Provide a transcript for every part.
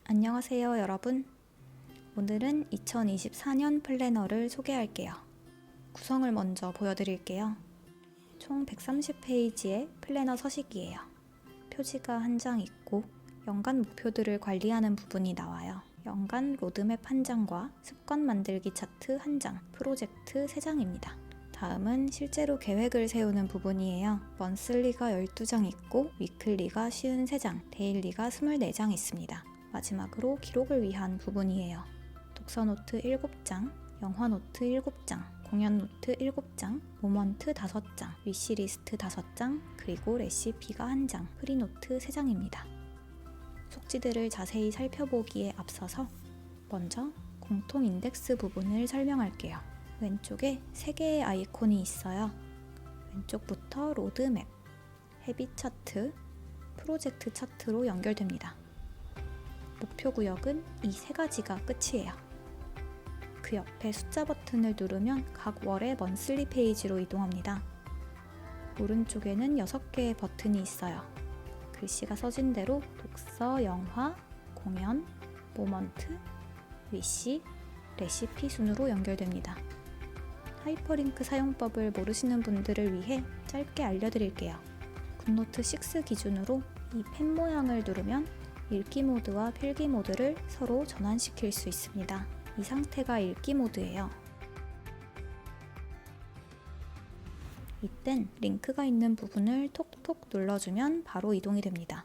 안녕하세요, 여러분. 오늘은 2024년 플래너를 소개할게요. 구성을 먼저 보여드릴게요. 총 130페이지의 플래너 서식이에요. 표지가 한 장 있고 연간 목표들을 관리하는 부분이 나와요. 연간 로드맵 한 장과 습관 만들기 차트 한 장, 프로젝트 3장입니다. 다음은 실제로 계획을 세우는 부분이에요. 먼슬리가 12장 있고 위클리가 53장, 데일리가 24장 있습니다. 마지막으로 기록을 위한 부분이에요. 독서 노트 7장, 영화 노트 7장, 공연 노트 7장, 모먼트 5장, 위시리스트 5장, 그리고 레시피가 1장, 프리노트 3장입니다. 속지들을 자세히 살펴보기에 앞서서 먼저 공통 인덱스 부분을 설명할게요. 왼쪽에 3개의 아이콘이 있어요. 왼쪽부터 로드맵, 헤빗 차트, 프로젝트 차트로 연결됩니다. 목표 구역은 이 3가지가 끝이에요. 그 옆에 숫자 버튼을 누르면 각 월의 먼슬리 페이지로 이동합니다. 오른쪽에는 6개의 버튼이 있어요. 글씨가 써진 대로 독서, 영화, 공연, 모먼트, 위시, 레시피 순으로 연결됩니다. 하이퍼링크 사용법을 모르시는 분들을 위해 짧게 알려드릴게요. 굿노트 6 기준으로 이 펜 모양을 누르면 읽기 모드와 필기 모드를 서로 전환시킬 수 있습니다. 이 상태가 읽기 모드예요. 이땐 링크가 있는 부분을 톡톡 눌러주면 바로 이동이 됩니다.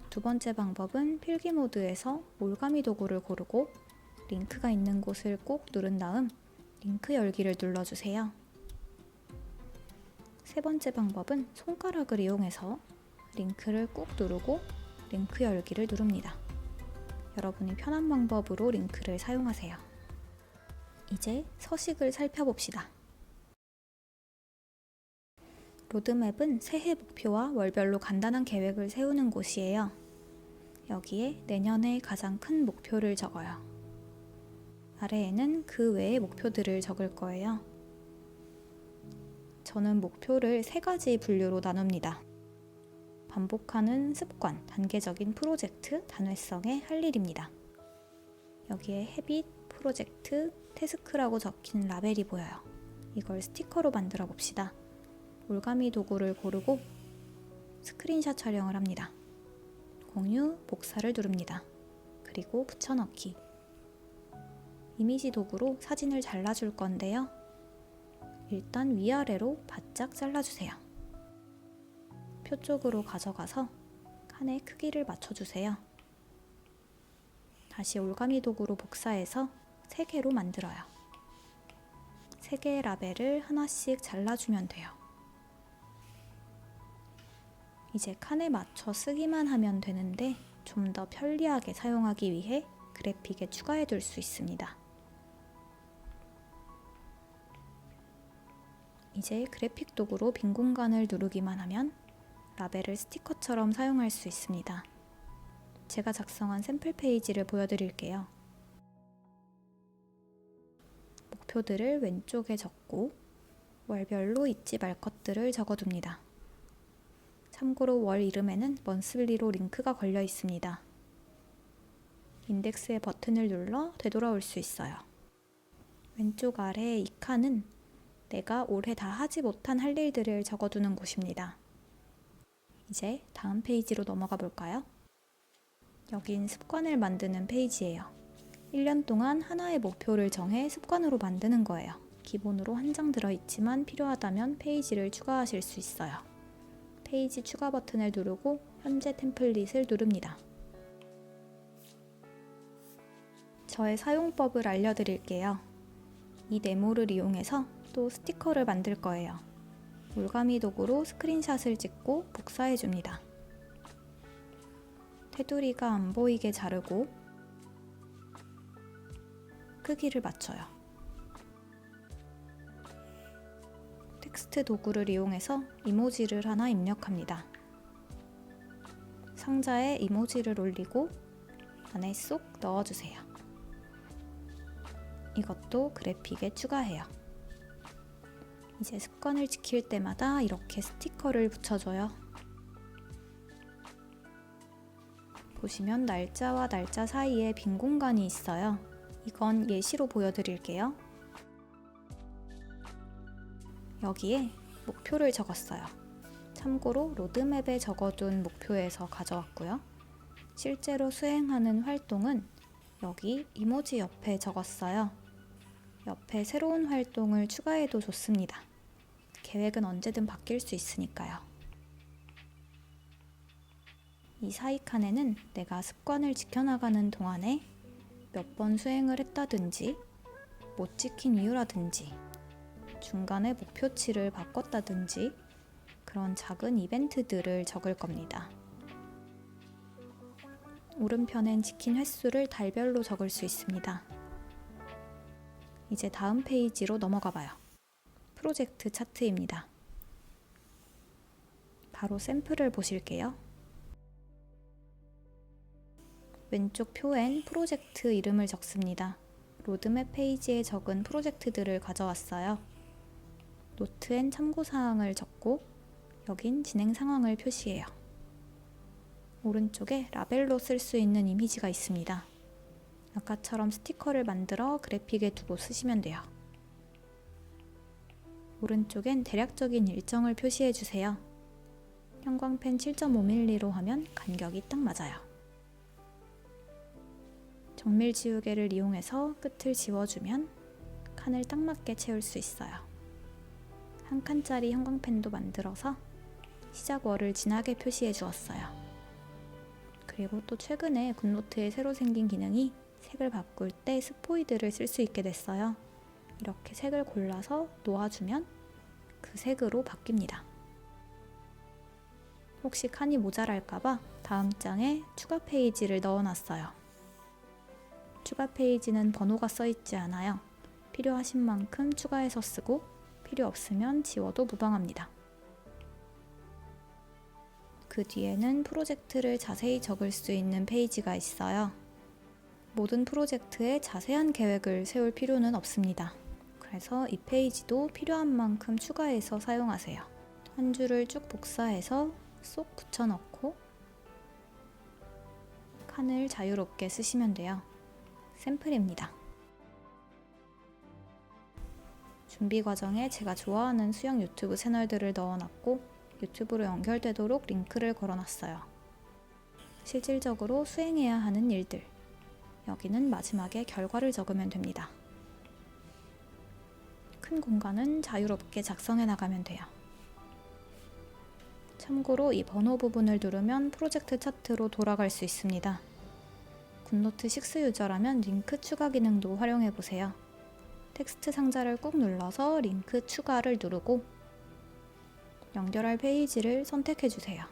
두 번째 방법은 필기 모드에서 올가미 도구를 고르고 링크가 있는 곳을 꼭 누른 다음 링크 열기를 눌러주세요. 세 번째 방법은 손가락을 이용해서 링크를 꾹 누르고 링크 열기를 누릅니다. 여러분이 편한 방법으로 링크를 사용하세요. 이제 서식을 살펴봅시다. 로드맵은 새해 목표와 월별로 간단한 계획을 세우는 곳이에요. 여기에 내년의 가장 큰 목표를 적어요. 아래에는 그 외의 목표들을 적을 거예요. 저는 목표를 3가지 분류로 나눕니다. 반복하는 습관, 단계적인 프로젝트, 단회성의 할 일입니다. 여기에 헤빗, 프로젝트, 태스크라고 적힌 라벨이 보여요. 이걸 스티커로 만들어 봅시다. 올가미 도구를 고르고 스크린샷 촬영을 합니다. 공유, 복사를 누릅니다. 그리고 붙여넣기. 이미지 도구로 사진을 잘라줄 건데요. 일단 위아래로 바짝 잘라주세요. 표 쪽으로 가져가서 칸의 크기를 맞춰주세요. 다시 올가미 도구로 복사해서 3개로 만들어요. 3개의 라벨을 하나씩 잘라주면 돼요. 이제 칸에 맞춰 쓰기만 하면 되는데 좀 더 편리하게 사용하기 위해 그래픽에 추가해둘 수 있습니다. 이제 그래픽 도구로 빈 공간을 누르기만 하면 라벨을 스티커처럼 사용할 수 있습니다. 제가 작성한 샘플 페이지를 보여드릴게요. 목표들을 왼쪽에 적고 월별로 잊지 말 것들을 적어둡니다. 참고로 월 이름에는 먼슬리로 링크가 걸려 있습니다. 인덱스의 버튼을 눌러 되돌아올 수 있어요. 왼쪽 아래의 이 칸은 내가 올해 다 하지 못한 할 일들을 적어두는 곳입니다. 이제 다음 페이지로 넘어가 볼까요? 여긴 습관을 만드는 페이지예요. 1년 동안 하나의 목표를 정해 습관으로 만드는 거예요. 기본으로 한 장 들어있지만 필요하다면 페이지를 추가하실 수 있어요. 페이지 추가 버튼을 누르고 현재 템플릿을 누릅니다. 저의 사용법을 알려드릴게요. 이 네모를 이용해서 또 스티커를 만들 거예요. 올가미 도구로 스크린샷을 찍고 복사해줍니다. 테두리가 안 보이게 자르고 크기를 맞춰요. 텍스트 도구를 이용해서 이모지를 하나 입력합니다. 상자에 이모지를 올리고 안에 쏙 넣어주세요. 이것도 그래픽에 추가해요. 이제 습관을 지킬 때마다 이렇게 스티커를 붙여줘요. 보시면 날짜와 날짜 사이에 빈 공간이 있어요. 이건 예시로 보여드릴게요. 여기에 목표를 적었어요. 참고로 로드맵에 적어둔 목표에서 가져왔고요. 실제로 수행하는 활동은 여기 이모지 옆에 적었어요. 옆에 새로운 활동을 추가해도 좋습니다. 계획은 언제든 바뀔 수 있으니까요. 이 사이 칸에는 내가 습관을 지켜나가는 동안에 몇 번 수행을 했다든지, 못 지킨 이유라든지, 중간에 목표치를 바꿨다든지 그런 작은 이벤트들을 적을 겁니다. 오른편엔 지킨 횟수를 달별로 적을 수 있습니다. 이제 다음 페이지로 넘어가 봐요. 프로젝트 차트입니다. 바로 샘플을 보실게요. 왼쪽 표엔 프로젝트 이름을 적습니다. 로드맵 페이지에 적은 프로젝트들을 가져왔어요. 노트엔 참고사항을 적고 여긴 진행 상황을 표시해요. 오른쪽에 라벨로 쓸 수 있는 이미지가 있습니다. 아까처럼 스티커를 만들어 그래픽에 두고 쓰시면 돼요. 오른쪽엔 대략적인 일정을 표시해 주세요. 형광펜 7.5mm로 하면 간격이 딱 맞아요. 정밀 지우개를 이용해서 끝을 지워주면 칸을 딱 맞게 채울 수 있어요. 한 칸짜리 형광펜도 만들어서 시작월을 진하게 표시해 주었어요. 그리고 또 최근에 굿노트에 새로 생긴 기능이 색을 바꿀 때 스포이드를 쓸 수 있게 됐어요. 이렇게 색을 골라서 놓아주면 그 색으로 바뀝니다. 혹시 칸이 모자랄까봐 다음 장에 추가 페이지를 넣어놨어요. 추가 페이지는 번호가 써있지 않아요. 필요하신 만큼 추가해서 쓰고 필요 없으면 지워도 무방합니다. 그 뒤에는 프로젝트를 자세히 적을 수 있는 페이지가 있어요. 모든 프로젝트에 자세한 계획을 세울 필요는 없습니다. 그래서 이 페이지도 필요한 만큼 추가해서 사용하세요. 한 줄을 쭉 복사해서 쏙 붙여넣고 칸을 자유롭게 쓰시면 돼요. 샘플입니다. 준비 과정에 제가 좋아하는 수영 유튜브 채널들을 넣어놨고 유튜브로 연결되도록 링크를 걸어놨어요. 실질적으로 수행해야 하는 일들. 여기는 마지막에 결과를 적으면 됩니다. 큰 공간은 자유롭게 작성해 나가면 돼요. 참고로 이 번호 부분을 누르면 프로젝트 차트로 돌아갈 수 있습니다. 굿노트 6 유저라면 링크 추가 기능도 활용해보세요. 텍스트 상자를 꾹 눌러서 링크 추가를 누르고 연결할 페이지를 선택해주세요.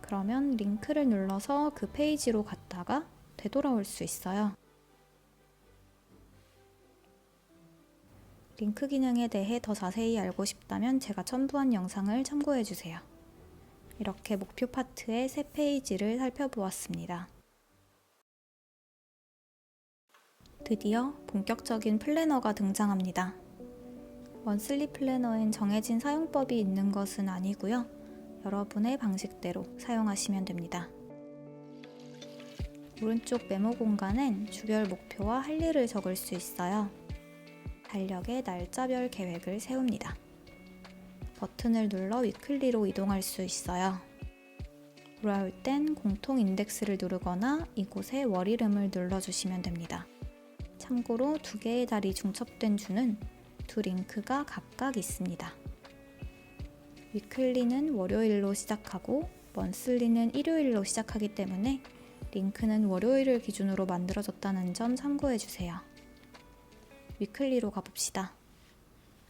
그러면 링크를 눌러서 그 페이지로 갔다가 되돌아올 수 있어요. 링크 기능에 대해 더 자세히 알고 싶다면 제가 첨부한 영상을 참고해주세요. 이렇게 목표 파트의 새 페이지를 살펴보았습니다. 드디어 본격적인 플래너가 등장합니다. 먼슬리 플래너엔 정해진 사용법이 있는 것은 아니고요. 여러분의 방식대로 사용하시면 됩니다. 오른쪽 메모 공간엔 주별 목표와 할 일을 적을 수 있어요. 달력에 날짜별 계획을 세웁니다. 버튼을 눌러 위클리로 이동할 수 있어요. 돌아올 땐 공통 인덱스를 누르거나 이곳에 월 이름을 눌러주시면 됩니다. 참고로 두 개의 달이 중첩된 주는 두 링크가 각각 있습니다. 위클리는 월요일로 시작하고 먼슬리는 일요일로 시작하기 때문에 링크는 월요일을 기준으로 만들어졌다는 점 참고해주세요. 위클리로 가봅시다.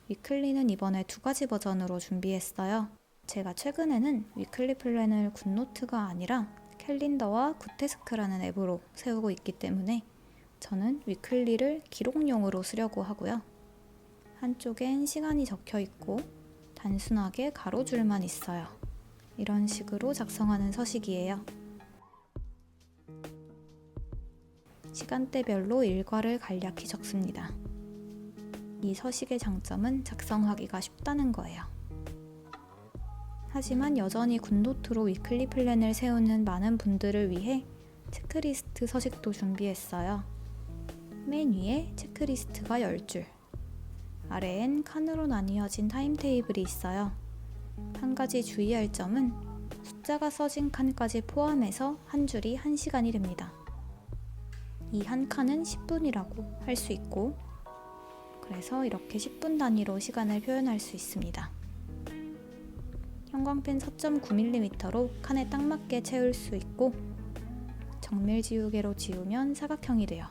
위클리는 이번에 두 가지 버전으로 준비했어요. 제가 최근에는 위클리 플랜을 굿노트가 아니라 캘린더와 굿태스크라는 앱으로 세우고 있기 때문에 저는 위클리를 기록용으로 쓰려고 하고요. 한쪽엔 시간이 적혀 있고 단순하게 가로줄만 있어요. 이런 식으로 작성하는 서식이에요. 시간대별로 일과를 간략히 적습니다. 이 서식의 장점은 작성하기가 쉽다는 거예요. 하지만 여전히 굿노트로 위클리 플랜을 세우는 많은 분들을 위해 체크리스트 서식도 준비했어요. 맨 위에 체크리스트가 10줄, 아래엔 칸으로 나뉘어진 타임테이블이 있어요. 한 가지 주의할 점은 숫자가 써진 칸까지 포함해서 한 줄이 1시간이 됩니다. 이 한 칸은 10분이라고 할 수 있고, 그래서 이렇게 10분 단위로 시간을 표현할 수 있습니다. 형광펜 4.9mm로 칸에 딱 맞게 채울 수 있고, 정밀 지우개로 지우면 사각형이 돼요.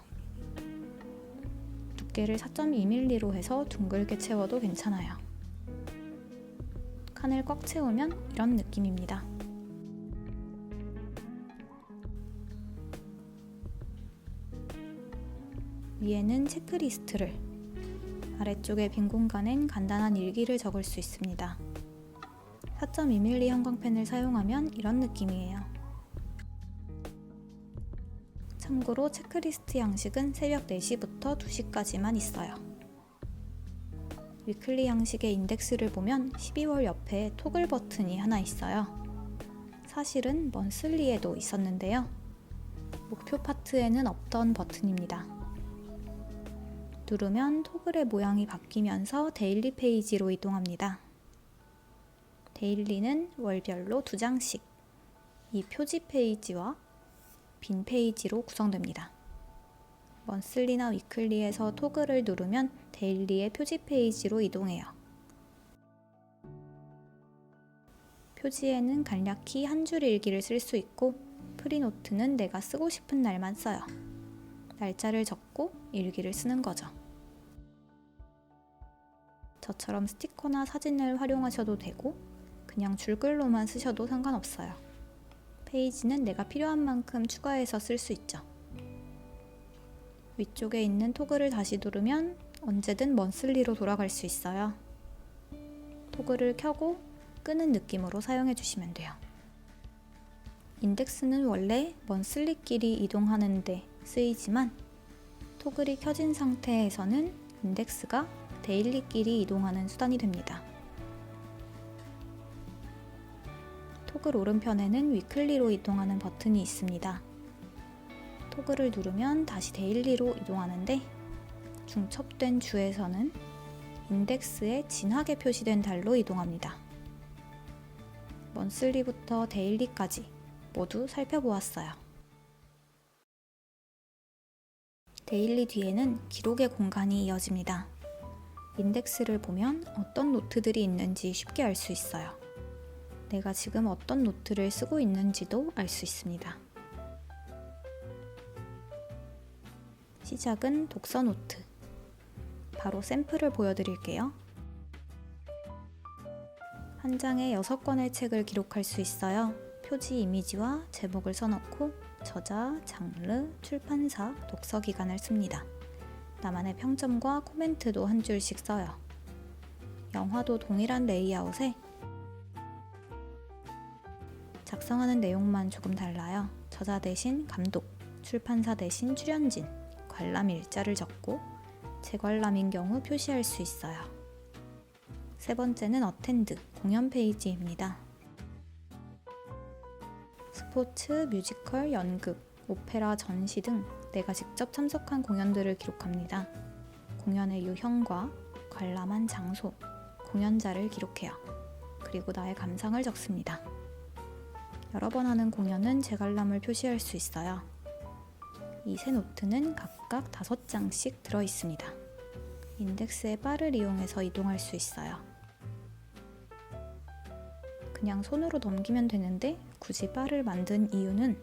두께를 4.2mm로 해서 둥글게 채워도 괜찮아요. 칸을 꽉 채우면 이런 느낌입니다. 위에는 체크리스트를, 아래쪽에 빈 공간엔 간단한 일기를 적을 수 있습니다. 4.2mm 형광펜을 사용하면 이런 느낌이에요. 참고로 체크리스트 양식은 새벽 4시부터 2시까지만 있어요. 위클리 양식의 인덱스를 보면 12월 옆에 토글 버튼이 하나 있어요. 사실은 먼슬리에도 있었는데요. 목표 파트에는 없던 버튼입니다. 누르면 토글의 모양이 바뀌면서 데일리 페이지로 이동합니다. 데일리는 월별로 2장씩 이 표지 페이지와 빈 페이지로 구성됩니다. 먼슬리나 위클리에서 토글을 누르면 데일리의 표지 페이지로 이동해요. 표지에는 간략히 한 줄 일기를 쓸 수 있고, 프리노트는 내가 쓰고 싶은 날만 써요. 날짜를 적고 일기를 쓰는 거죠. 저처럼 스티커나 사진을 활용하셔도 되고, 그냥 줄글로만 쓰셔도 상관없어요. 페이지는 내가 필요한 만큼 추가해서 쓸 수 있죠. 위쪽에 있는 토글을 다시 누르면 언제든 먼슬리로 돌아갈 수 있어요. 토글을 켜고 끄는 느낌으로 사용해 주시면 돼요. 인덱스는 원래 먼슬리끼리 이동하는 데 쓰이지만 토글이 켜진 상태에서는 인덱스가 데일리끼리 이동하는 수단이 됩니다. 토글 오른편에는 위클리로 이동하는 버튼이 있습니다. 토글을 누르면 다시 데일리로 이동하는데, 중첩된 주에서는 인덱스에 진하게 표시된 달로 이동합니다. 먼슬리부터 데일리까지 모두 살펴보았어요. 데일리 뒤에는 기록의 공간이 이어집니다. 인덱스를 보면 어떤 노트들이 있는지 쉽게 알 수 있어요. 내가 지금 어떤 노트를 쓰고 있는지도 알 수 있습니다. 시작은 독서 노트. 바로 샘플을 보여드릴게요. 한 장에 6권의 책을 기록할 수 있어요. 표지 이미지와 제목을 써놓고 저자, 장르, 출판사, 독서 기간을 씁니다. 나만의 평점과 코멘트도 한 줄씩 써요. 영화도 동일한 레이아웃에 작성하는 내용만 조금 달라요. 저자 대신 감독, 출판사 대신 출연진, 관람 일자를 적고 재관람인 경우 표시할 수 있어요. 세 번째는 어텐드, 공연 페이지입니다. 스포츠, 뮤지컬, 연극, 오페라, 전시 등 내가 직접 참석한 공연들을 기록합니다. 공연의 유형과 관람한 장소, 공연자를 기록해요. 그리고 나의 감상을 적습니다. 여러 번 하는 공연은 재관람을 표시할 수 있어요. 이 세 노트는 각각 5장씩 들어있습니다. 인덱스의 바를 이용해서 이동할 수 있어요. 그냥 손으로 넘기면 되는데 굳이 바를 만든 이유는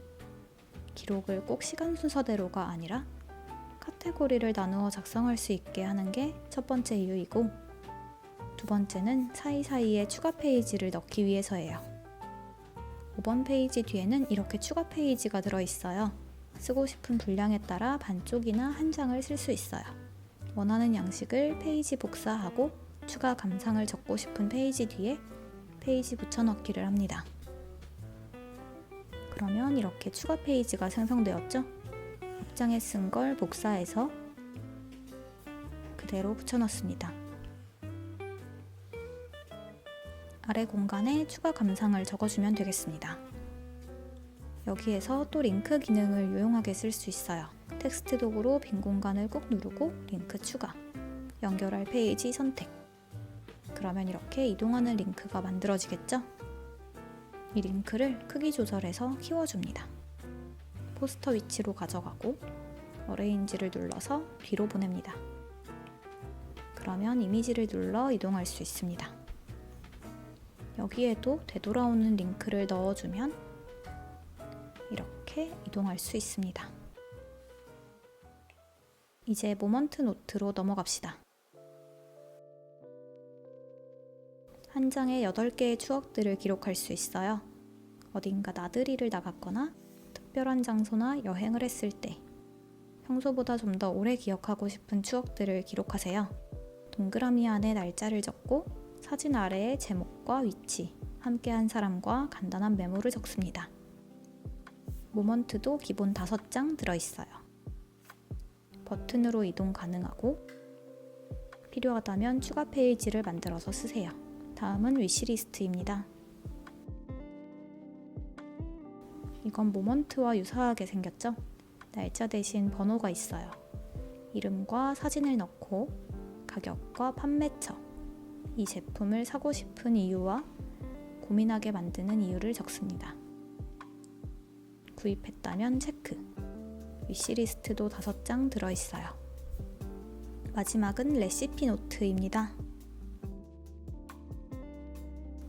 기록을 꼭 시간 순서대로가 아니라 카테고리를 나누어 작성할 수 있게 하는 게 첫 번째 이유이고, 두 번째는 사이사이에 추가 페이지를 넣기 위해서예요. 5번 페이지 뒤에는 이렇게 추가 페이지가 들어있어요. 쓰고 싶은 분량에 따라 반쪽이나 한 장을 쓸 수 있어요. 원하는 양식을 페이지 복사하고 추가 감상을 적고 싶은 페이지 뒤에 페이지 붙여넣기를 합니다. 그러면 이렇게 추가 페이지가 생성되었죠? 앞장에 쓴 걸 복사해서 그대로 붙여넣습니다. 아래 공간에 추가 감상을 적어주면 되겠습니다. 여기에서 또 링크 기능을 유용하게 쓸 수 있어요. 텍스트 도구로 빈 공간을 꾹 누르고 링크 추가, 연결할 페이지 선택. 그러면 이렇게 이동하는 링크가 만들어지겠죠? 이 링크를 크기 조절해서 키워줍니다. 포스터 위치로 가져가고 어레인지를 눌러서 뒤로 보냅니다. 그러면 이미지를 눌러 이동할 수 있습니다. 여기에도 되돌아오는 링크를 넣어주면 이렇게 이동할 수 있습니다. 이제 모먼트 노트로 넘어갑시다. 한 장에 8개의 추억들을 기록할 수 있어요. 어딘가 나들이를 나갔거나 특별한 장소나 여행을 했을 때 평소보다 좀 더 오래 기억하고 싶은 추억들을 기록하세요. 동그라미 안에 날짜를 적고 사진 아래에 제목과 위치, 함께한 사람과 간단한 메모를 적습니다. 모먼트도 기본 5장 들어있어요. 버튼으로 이동 가능하고 필요하다면 추가 페이지를 만들어서 쓰세요. 다음은 위시리스트입니다. 이건 모먼트와 유사하게 생겼죠? 날짜 대신 번호가 있어요. 이름과 사진을 넣고 가격과 판매처, 이 제품을 사고 싶은 이유와 고민하게 만드는 이유를 적습니다. 구입했다면 체크. 위시리스트도 5장 들어있어요. 마지막은 레시피 노트입니다.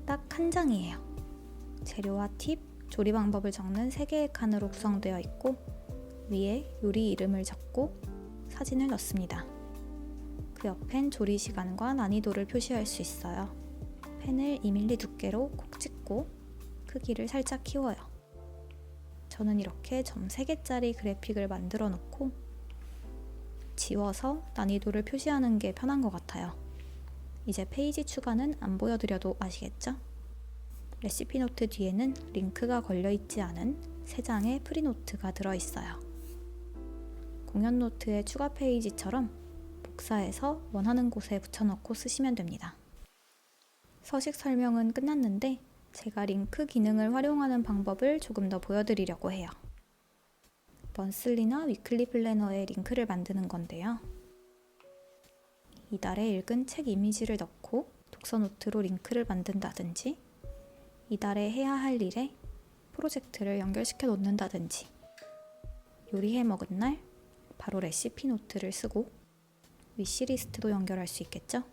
딱 한 장이에요. 재료와 팁, 조리 방법을 적는 3개의 칸으로 구성되어 있고 위에 요리 이름을 적고 사진을 넣습니다. 그 옆엔 조리 시간과 난이도를 표시할 수 있어요. 펜을 2mm 두께로 콕 찍고 크기를 살짝 키워요. 저는 이렇게 점 3개짜리 그래픽을 만들어 놓고 지워서 난이도를 표시하는 게 편한 것 같아요. 이제 페이지 추가는 안 보여드려도 아시겠죠? 레시피 노트 뒤에는 링크가 걸려있지 않은 3장의 프리노트가 들어있어요. 공연 노트의 추가 페이지처럼 복사해서 원하는 곳에 붙여넣고 쓰시면 됩니다. 서식 설명은 끝났는데 제가 링크 기능을 활용하는 방법을 조금 더 보여드리려고 해요. 먼슬리나 위클리 플래너에 링크를 만드는 건데요. 이달에 읽은 책 이미지를 넣고 독서 노트로 링크를 만든다든지 이달에 해야 할 일에 프로젝트를 연결시켜 놓는다든지 요리해 먹은 날 바로 레시피 노트를 쓰고 위시리스트도 연결할 수 있겠죠?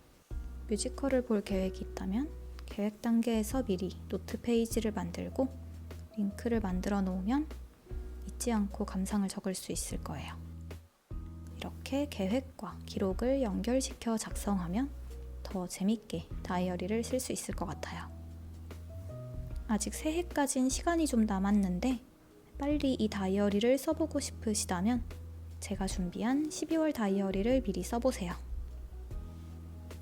뮤지컬을 볼 계획이 있다면 계획 단계에서 미리 노트 페이지를 만들고 링크를 만들어 놓으면 잊지 않고 감상을 적을 수 있을 거예요. 이렇게 계획과 기록을 연결시켜 작성하면 더 재밌게 다이어리를 쓸 수 있을 것 같아요. 아직 새해까진 시간이 좀 남았는데 빨리 이 다이어리를 써보고 싶으시다면 제가 준비한 12월 다이어리를 미리 써보세요.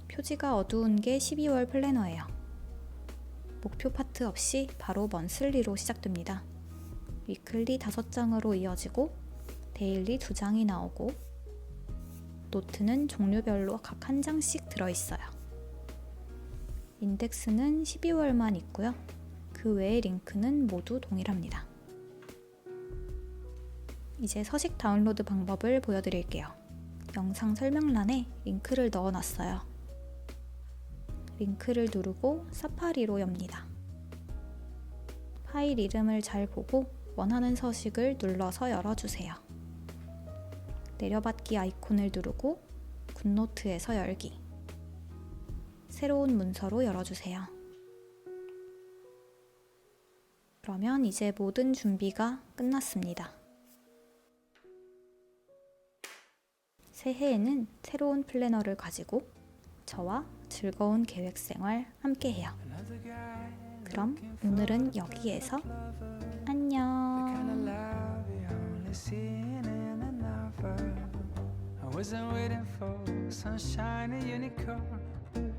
표지가 어두운 게 12월 플래너예요. 목표 파트 없이 바로 먼슬리로 시작됩니다. 위클리 5장으로 이어지고 데일리 2장이 나오고 노트는 종류별로 각 1장씩 들어있어요. 인덱스는 12월만 있고요. 그 외의 링크는 모두 동일합니다. 이제 서식 다운로드 방법을 보여드릴게요. 영상 설명란에 링크를 넣어놨어요. 링크를 누르고 사파리로 엽니다. 파일 이름을 잘 보고 원하는 서식을 눌러서 열어주세요. 내려받기 아이콘을 누르고 굿노트에서 열기. 새로운 문서로 열어주세요. 그러면 이제 모든 준비가 끝났습니다. 새해에는 새로운 플래너를 가지고 저와 즐거운 계획생활 함께해요. 그럼 오늘은 여기에서 안녕. I wasn't waiting for sunshine and unicorn.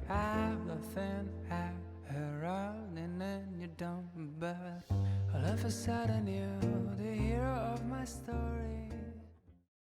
I've nothing at her running in your dome, but all of a sudden you're the hero of my story.